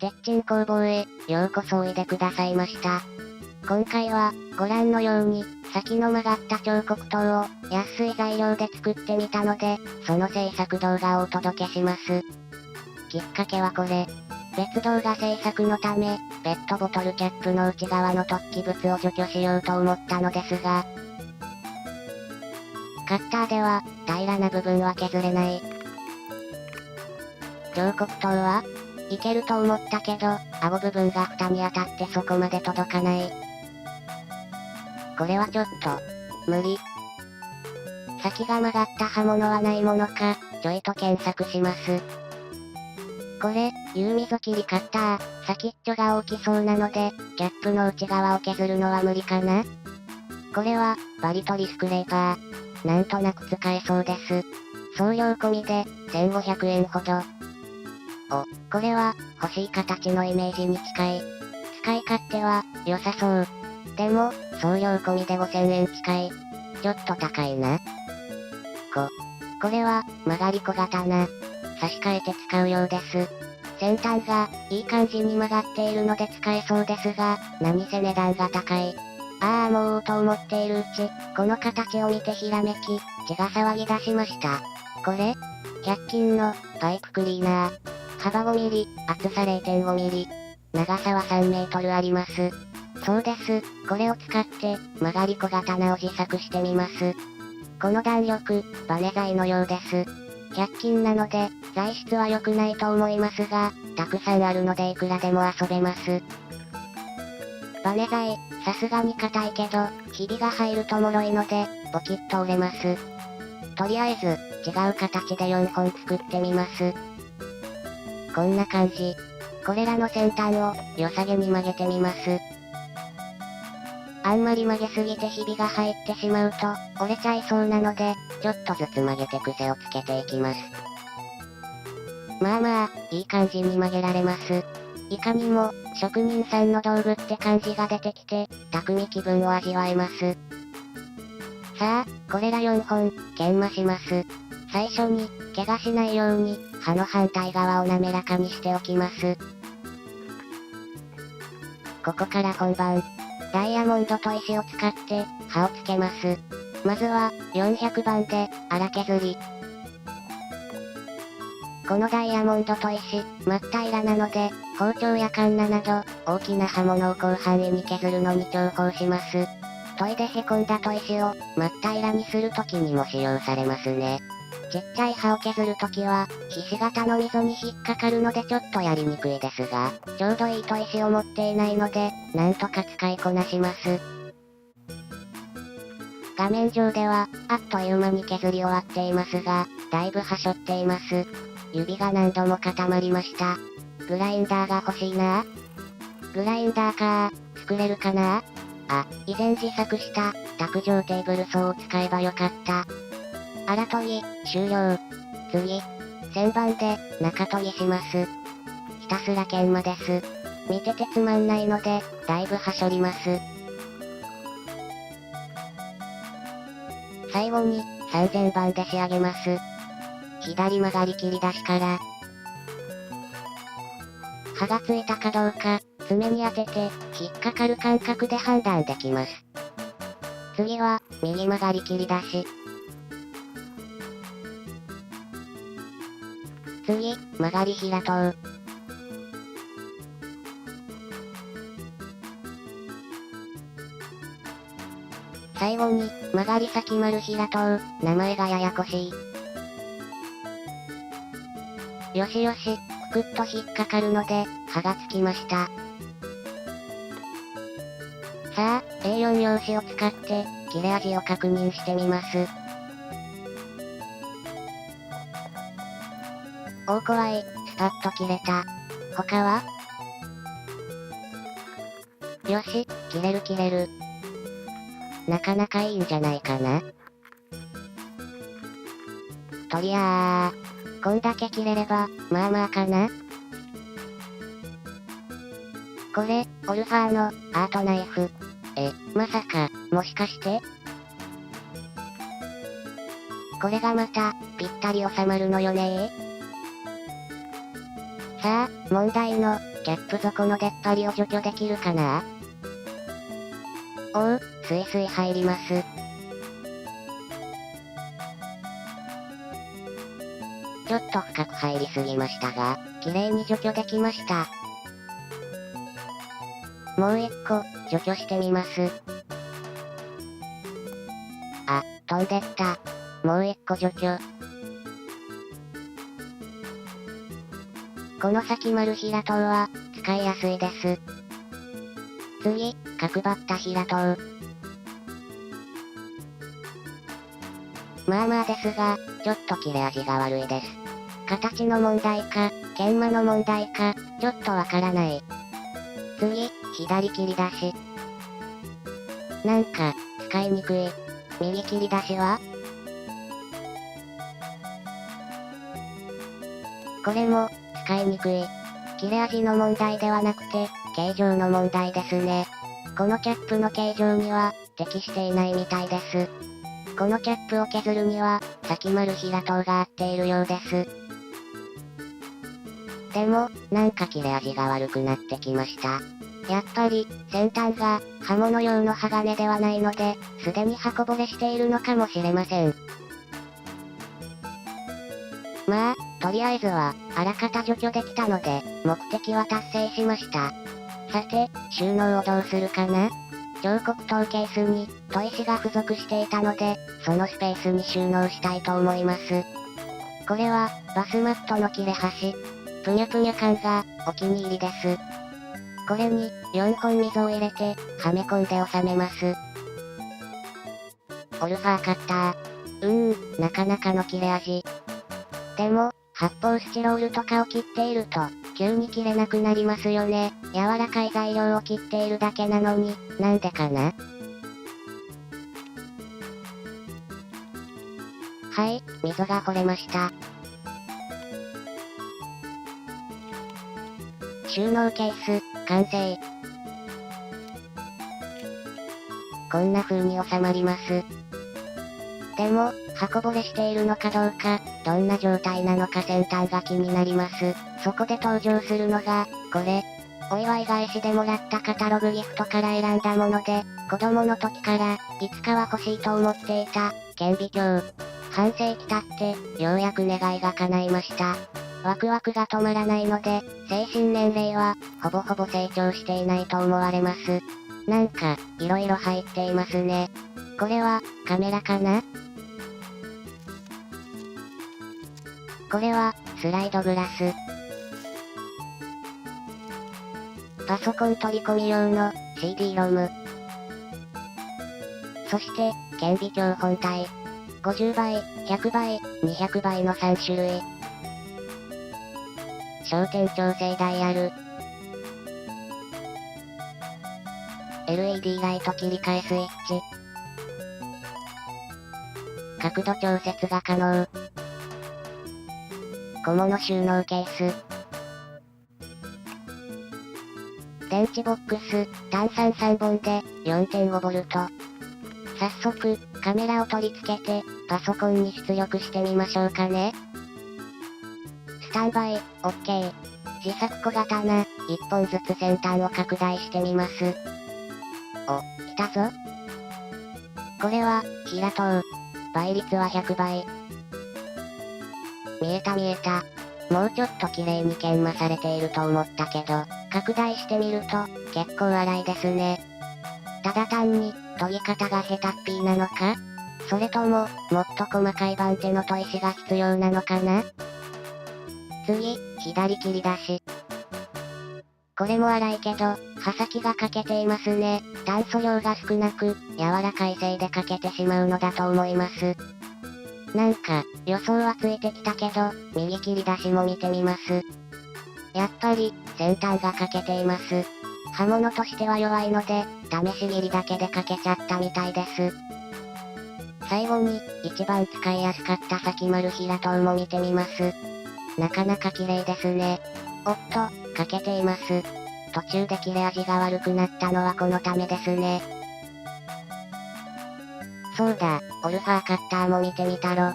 鉄鎮工房へようこそおいでくださいました。今回は、ご覧のように、先の曲がった彫刻刀を安い材料で作ってみたので、その制作動画をお届けします。きっかけはこれ。別動画制作のため、ペットボトルキャップの内側の突起物を除去しようと思ったのですが、カッターでは、平らな部分は削れない。彫刻刀はいけると思ったけど、顎部分が蓋に当たってそこまで届かない。これはちょっと、無理。先が曲がった刃物はないものか、ちょいと検索します。これ、U溝切りカッター、先っちょが大きそうなので、キャップの内側を削るのは無理かな？これは、バリ取りスクレーパー。なんとなく使えそうです。送料込みで、1500円ほど。お、これは、欲しい形のイメージに近い。使い勝手は、良さそう。でも、送料込みで5000円近い。ちょっと高いな。これは、曲がり小刀。差し替えて使うようです。先端が、いい感じに曲がっているので使えそうですが、何せ値段が高い。もうと思っているうち、この形を見てひらめき、血が騒ぎ出しました。これ ?100 均の、パイプクリーナー。幅5ミリ、厚さ0.5ミリ。長さは3メートルあります。そうです。これを使って、曲がり小刀を自作してみます。この弾力、バネ材のようです。100均なので、材質は良くないと思いますが、たくさんあるのでいくらでも遊べます。バネ材、さすがに硬いけど、ひびが入ると脆いので、ボキッと折れます。とりあえず、違う形で4本作ってみます。こんな感じ。これらの先端を、良さげに曲げてみます。あんまり曲げすぎてひびが入ってしまうと、折れちゃいそうなので、ちょっとずつ曲げて癖をつけていきます。まあ、いい感じに曲げられます。いかにも、職人さんの道具って感じが出てきて、匠気分を味わえます。さあ、これら4本、研磨します。最初に、怪我しないように、刃の反対側を滑らかにしておきます。ここから本番。ダイヤモンドと石を使って、刃をつけます。まずは、400番で、荒削り。このダイヤモンドと石、真っ平らなので、包丁やカンナなど、大きな刃物を広範囲に削るのに重宝します。研いで凹んだ砥石を、真っ平らにするときにも使用されますね。ちっちゃい刃を削るときは、ひし形の溝に引っかかるのでちょっとやりにくいですが、ちょうどいい砥石を持っていないので、なんとか使いこなします。画面上では、あっという間に削り終わっていますが、だいぶはしょっています。指が何度も固まりました。グラインダーが欲しいな。グラインダーか作れるかな。以前自作した、卓上テーブル層を使えばよかった。荒研ぎ、終了。次。旋盤で、中研ぎします。ひたすら研磨です。見ててつまんないので、だいぶはしょります。最後に、3000番で仕上げます。左曲がり切り出しから。刃がついたかどうか、爪に当てて、引っかかる感覚で判断できます。次は、右曲がり切り出し。次、曲がり平刀。最後に、曲がり先丸平刀、名前がややこしい。よしよし、くくっと引っかかるので、刃がつきました。さあ、A4 用紙を使って、切れ味を確認してみます。怖い、スパッと切れた。他は？よし、切れる。なかなかいいんじゃないかな。とりゃー、こんだけ切れれば、まあかな。これ、オルファーの、アートナイフ。まさか、もしかして？これがまた、ぴったり収まるのよねー。さあ、問題の、キャップ底の出っ張りを除去できるかな？おう、スイスイ入ります。ちょっと深く入りすぎましたが、綺麗に除去できました。もう一個、除去してみます。あ、飛んでった。もう一個除去。この先丸平刀は、使いやすいです。次、角張った平刀。まあまあですが、ちょっと切れ味が悪いです。形の問題か、研磨の問題か、ちょっとわからない。次、左切り出し。なんか、使いにくい。右切り出しは？これも、使いにくい。切れ味の問題ではなくて、形状の問題ですね。このキャップの形状には、適していないみたいです。このキャップを削るには、先丸平刀が合っているようです。でも、なんか切れ味が悪くなってきました。やっぱり、先端が、刃物用の鋼ではないので、すでに刃こぼれしているのかもしれません。まあ、とりあえずは、あらかた除去できたので、目的は達成しました。さて、収納をどうするかな？彫刻刀ケースに、砥石が付属していたので、そのスペースに収納したいと思います。これは、バスマットの切れ端。ぷにゃぷにゃ感が、お気に入りです。これに、4本溝を入れて、はめ込んで収めます。オルファーカッター。なかなかの切れ味。でも、発泡スチロールとかを切っていると、急に切れなくなりますよね。柔らかい材料を切っているだけなのに、なんでかな？はい、溝が掘れました。収納ケース、完成。こんな風に収まります。でも、刃こぼれしているのかどうか、どんな状態なのか先端が気になります。そこで登場するのが、これ。お祝い返しでもらったカタログギフトから選んだもので、子供の時から、いつかは欲しいと思っていた、顕微鏡。半世紀経って、ようやく願いが叶いました。ワクワクが止まらないので、精神年齢は、ほぼほぼ成長していないと思われます。なんか、いろいろ入っていますね。これは、カメラかな？これは、スライドグラス。パソコン取り込み用の CD ロム。そして、顕微鏡本体。50倍、100倍、200倍の3種類。焦点調整ダイヤル。LED ライト切り替えスイッチ。角度調節が可能。小物収納ケース。電池ボックス、単3 3本で 4.5V。早速、カメラを取り付けて、パソコンに出力してみましょうかね。スタンバイ、OK。自作小刀、1本ずつ先端を拡大してみます。お、来たぞ。これは、平刀。倍率は100倍。見えた見えた。もうちょっと綺麗に研磨されていると思ったけど、拡大してみると、結構荒いですね。ただ単に、研ぎ方が下手っぴーなのか？それとも、もっと細かい番手の砥石が必要なのかな？次、左切り出し。これも荒いけど、刃先が欠けていますね。炭素量が少なく、柔らかいせいで欠けてしまうのだと思います。なんか、予想はついてきたけど、右切り出しも見てみます。やっぱり、先端が欠けています。刃物としては弱いので、試し切りだけで欠けちゃったみたいです。最後に、一番使いやすかった先丸平刀も見てみます。なかなか綺麗ですね。おっと、欠けています。途中で切れ味が悪くなったのはこのためですね。そうだ、オルファーカッターも見てみたろ。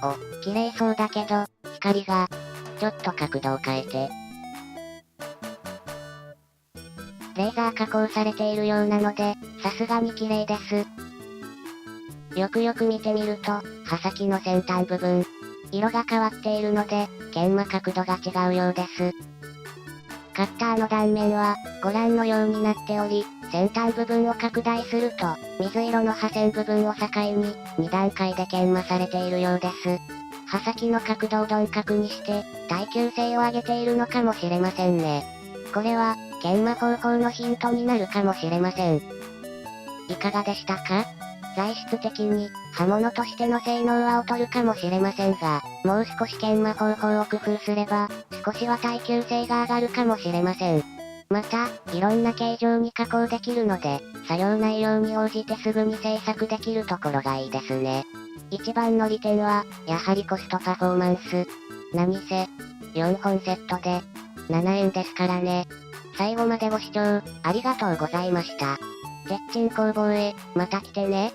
お、綺麗そうだけど、光が、ちょっと角度を変えて。レーザー加工されているようなので、さすがに綺麗です。よくよく見てみると、刃先の先端部分、色が変わっているので、研磨角度が違うようです。カッターの断面は、ご覧のようになっており、先端部分を拡大すると、水色の刃線部分を境に、2段階で研磨されているようです。刃先の角度を鈍角にして、耐久性を上げているのかもしれませんね。これは、研磨方法のヒントになるかもしれません。いかがでしたか？材質的に、刃物としての性能は劣るかもしれませんが、もう少し研磨方法を工夫すれば、少しは耐久性が上がるかもしれません。また、いろんな形状に加工できるので、作業内容に応じてすぐに製作できるところがいいですね。一番の利点は、やはりコストパフォーマンス。何せ、4本セットで、7円ですからね。最後までご視聴、ありがとうございました。鉄鎮工房へ、また来てね。